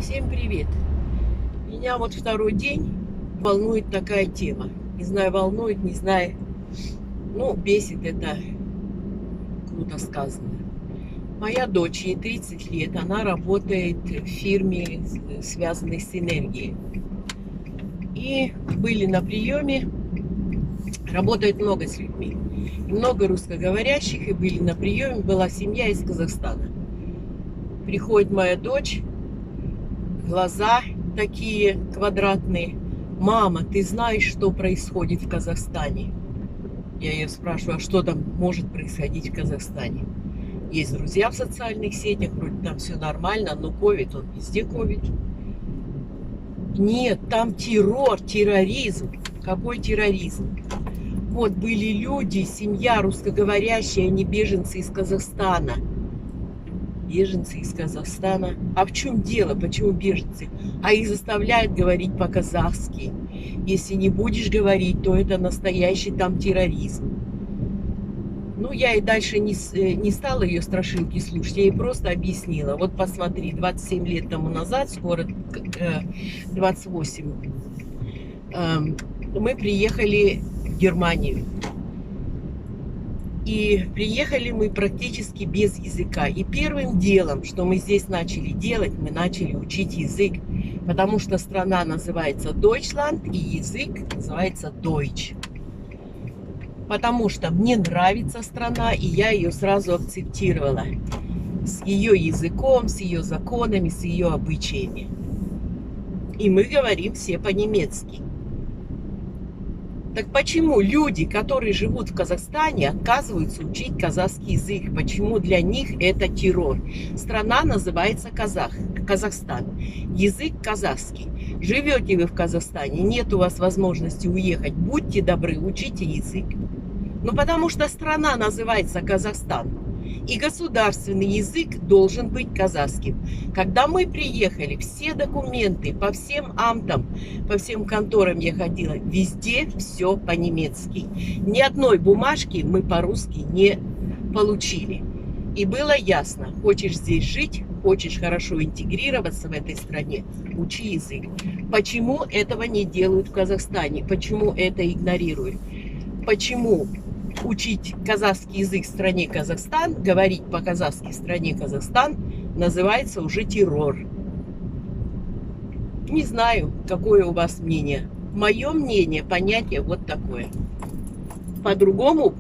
Всем привет! Меня вот второй день волнует такая тема. Не знаю, волнует, не знаю. Ну, бесит это, круто сказано. Моя дочь, ей 30 лет, она работает в фирме, связанной с энергией. И были на приеме, работает много с людьми. И много русскоговорящих, и были на приеме, была семья из Казахстана. Приходит моя дочь, глаза такие квадратные. Мама, ты знаешь, что происходит в Казахстане? Я ее спрашиваю, а что там может происходить в Казахстане? Есть друзья в социальных сетях, вроде там все нормально, но ковид, он везде ковид. Нет, там террор, терроризм. Какой терроризм? Вот были люди, семья русскоговорящая, они беженцы из Казахстана. Беженцы из Казахстана. А в чем дело? Почему беженцы? А их заставляют говорить по-казахски. Если не будешь говорить, то это настоящий там терроризм. Ну, я и дальше не стала ее страшилки слушать. Я ей просто объяснила. Вот посмотри, 27 лет тому назад, скоро 28, мы приехали в Германию. И приехали мы практически без языка. И первым делом, что мы здесь начали делать, мы начали учить язык. Потому что страна называется Deutschland, и язык называется Deutsch. Потому что мне нравится страна, и я ее сразу акцептировала. С ее языком, с ее законами, с ее обычаями. И мы говорим все по-немецки. Так почему люди, которые живут в Казахстане, отказываются учить казахский язык? Почему для них это террор? Страна называется Казахстан. Язык казахский. Живете вы в Казахстане, нет у вас возможности уехать. Будьте добры, учите язык. Ну, потому что страна называется Казахстан. И государственный язык должен быть казахским. Когда мы приехали, все документы по всем амтам, по всем конторам я ходила, везде все по-немецки. Ни одной бумажки мы по-русски не получили. И было ясно, хочешь здесь жить, хочешь хорошо интегрироваться в этой стране, учи язык. Почему этого не делают в Казахстане? Почему это игнорируют? Почему учить казахский язык в стране Казахстан, говорить по-казахски в стране Казахстан, называется уже террор? Не знаю, какое у вас мнение. Мое мнение, понятие вот такое. По-другому